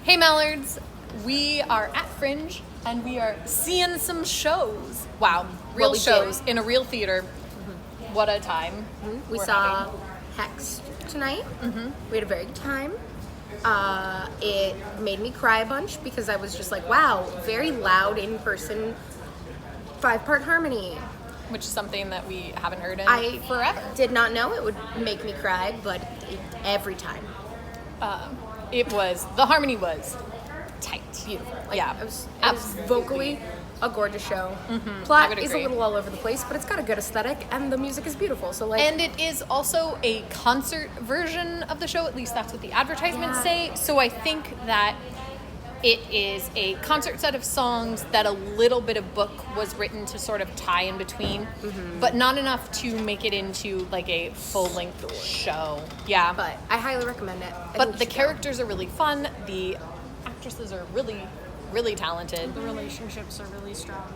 Hey Mallards, we are at Fringe and we are seeing some shows. Wow, real shows in a real theater. Mm-hmm. What a time. Mm-hmm. We saw Hex tonight. Mm-hmm. We had a very good time. It made me cry a bunch because I was just like, wow, very loud in-person 5-part harmony. Which is something that we haven't heard in forever. Did not know it would make me cry, but every time. The harmony was tight. Beautiful. Yeah. It was vocally a gorgeous show. Mm-hmm. Plot is a little all over the place, but it's got a good aesthetic, and the music is beautiful. And it is also a concert version of the show, at least that's what the advertisements say. So I think that it is a concert set of songs that a little bit of book was written to sort of tie in between, but not enough to make it into like a full-length show. Yeah. But I highly recommend it. But the characters are really fun. The actresses are really, really talented. The relationships are really strong.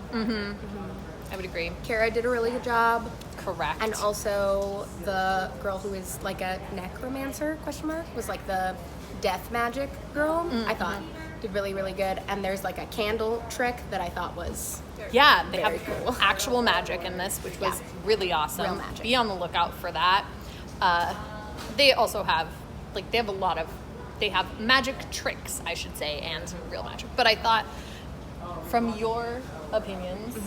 I would agree. Kara did a really good job. Correct. And also the girl who is like a necromancer, was like the death magic girl, I thought. Did really, really good. And there's like a candle trick that I thought was they have cool. Actual magic in this, which was really awesome. Real magic. Be on the lookout for that. They also have, they have magic tricks, I should say, and some real magic. But I thought, from your opinions,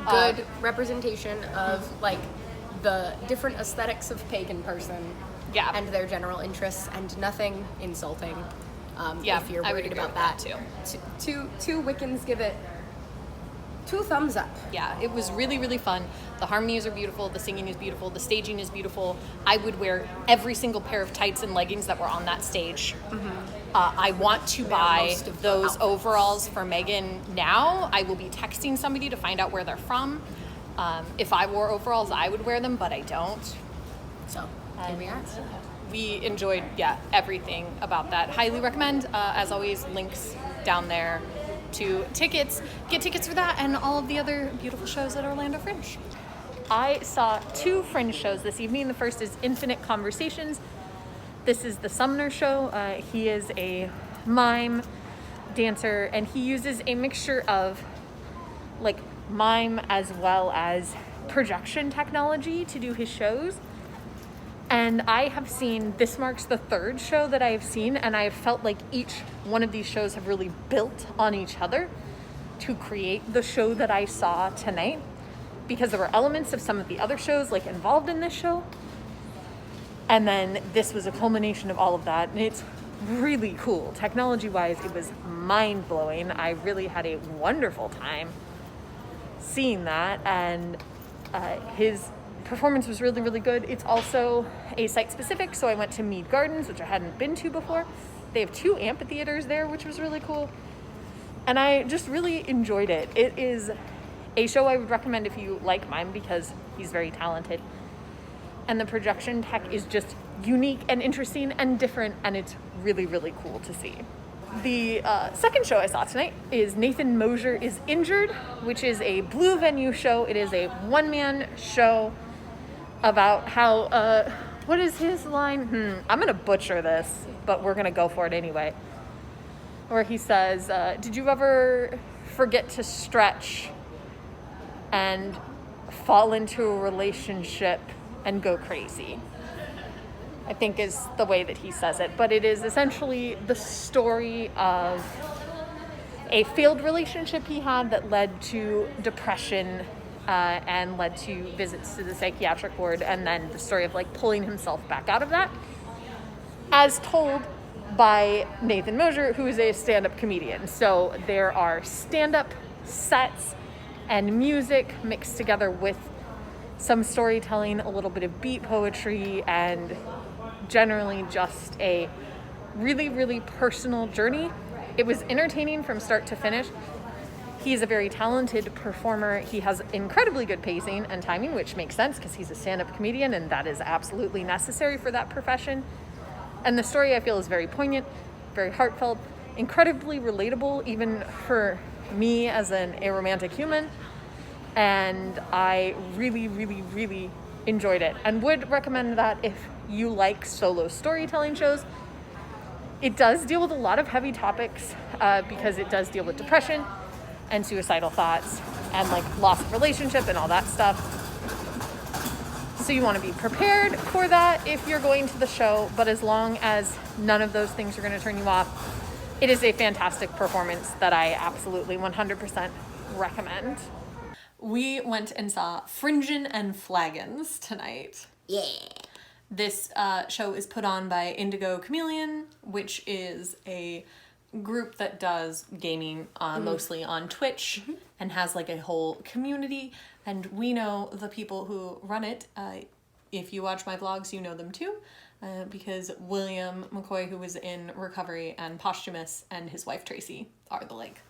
good representation of like the different aesthetics of pagan person and their general interests, and nothing insulting. If you're worried about that too. Two Wiccans give it 2 thumbs up. Yeah, it was really, really fun. The harmonies are beautiful. The singing is beautiful. The staging is beautiful. I would wear every single pair of tights and leggings that were on that stage. I want to buy those overalls for Megan now. I will be texting somebody to find out where they're from. If I wore overalls, I would wear them, but I don't. So, here we are. We enjoyed, everything about that. Highly recommend. As always, links down there to tickets. Get tickets for that and all of the other beautiful shows at Orlando Fringe. I saw 2 Fringe shows this evening. The first is Infinite Conversations. This is the Sumner show. He is a mime dancer, and he uses a mixture of like mime as well as projection technology to do his shows. And I have seen, this marks the 3rd show that I have seen, and I have felt like each one of these shows have really built on each other to create the show that I saw tonight, because there were elements of some of the other shows like involved in this show. And then this was a culmination of all of that, and it's really cool. Technology-wise, it was mind-blowing. I really had a wonderful time seeing that, and his performance was really, really good. It's also a site-specific, so I went to Mead Gardens, which I hadn't been to before. They have 2 amphitheaters there, which was really cool. And I just really enjoyed it. It is a show I would recommend if you like mime, because he's very talented. And the projection tech is just unique and interesting and different, and it's really, really cool to see. The second show I saw tonight is Nathan Mosier is Injured, which is a Blue Venue show. It is a one-man show about how, what is his line? I'm going to butcher this, but we're going to go for it anyway. Where he says, did you ever forget to stretch and fall into a relationship and go crazy? I think is the way that he says it. But it is essentially the story of a failed relationship he had that led to depression and led to visits to the psychiatric ward, and then the story of like pulling himself back out of that, as told by Nathan Mosier, who is a stand-up comedian. So there are stand-up sets and music mixed together with some storytelling, a little bit of beat poetry, and generally just a really, really personal journey. It was entertaining from start to finish. He's a very talented performer. He has incredibly good pacing and timing, which makes sense because he's a stand-up comedian, and that is absolutely necessary for that profession. And the story, I feel, is very poignant, very heartfelt, incredibly relatable, even for me as an aromantic human. And I really, really, really enjoyed it, and would recommend that if you like solo storytelling shows. It does deal with a lot of heavy topics because it does deal with depression and suicidal thoughts and like loss of relationship and all that stuff. So you want to be prepared for that if you're going to the show, but as long as none of those things are going to turn you off, it is a fantastic performance that I absolutely 100% recommend. We went and saw Fringin' and Flagons tonight. Yeah. This show is put on by Indigo Chameleon, which is a group that does gaming mostly on Twitch and has like a whole community. And we know the people who run it. If you watch my vlogs, you know them too. Because William McCoy, who was in Recovery, and Posthumous, and his wife Tracy are the like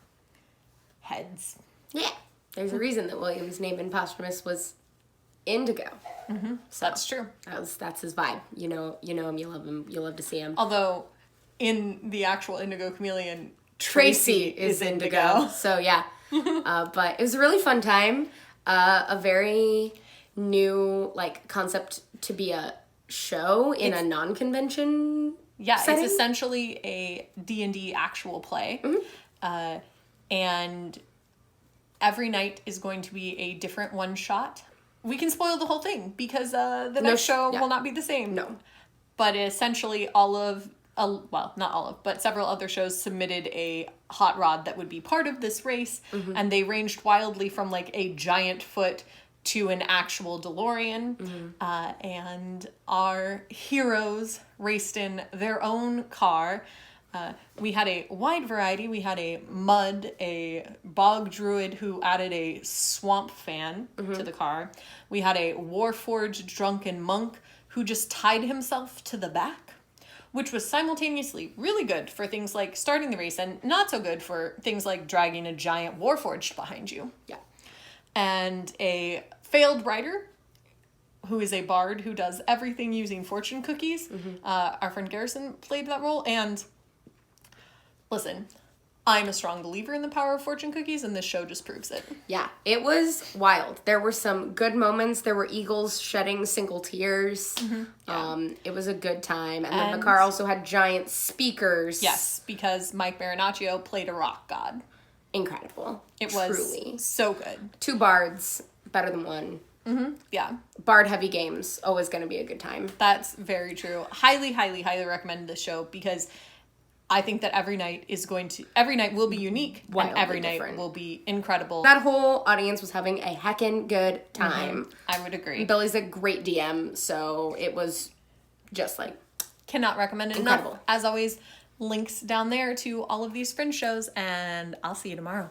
heads. Yeah. There's a reason that William's name in Posthumous was Indigo. So that's true. That's his vibe. You know him, you love him, you love to see him. Although in the actual Indigo Chameleon, Tracy is Indigo. So yeah. But it was a really fun time. A very new like concept to be a show in a non-convention setting. It's essentially a D&D actual play. And every night is going to be a different one shot. We can spoil the whole thing because the next show will not be the same. No. But essentially not all of, but several other shows submitted a hot rod that would be part of this race. And they ranged wildly from like a giant foot to an actual DeLorean. And our heroes raced in their own car. We had a wide variety. We had a mud, a bog druid who added a swamp fan to the car. We had a warforged drunken monk who just tied himself to the back, which was simultaneously really good for things like starting the race and not so good for things like dragging a giant warforged behind you. Yeah. And a failed rider who is a bard who does everything using fortune cookies. Our friend Garrison played that role. And listen, I'm a strong believer in the power of fortune cookies, and this show just proves it. Yeah, it was wild. There were some good moments. There were eagles shedding single tears. It was a good time. And then the car also had giant speakers. Yes, because Mike Marinaccio played a rock god. Incredible. It was truly so good. 2 bards, better than 1. Yeah. Bard heavy games, always going to be a good time. That's very true. Highly, highly, highly recommend this show because I think that every night will be unique. Wildly and every night different. will be incredible. That whole audience was having a heckin' good time. I would agree. Billy's a great DM, so it was just like... Cannot recommend it incredible. enough. As always, links down there to all of these Fringe shows, and I'll see you tomorrow.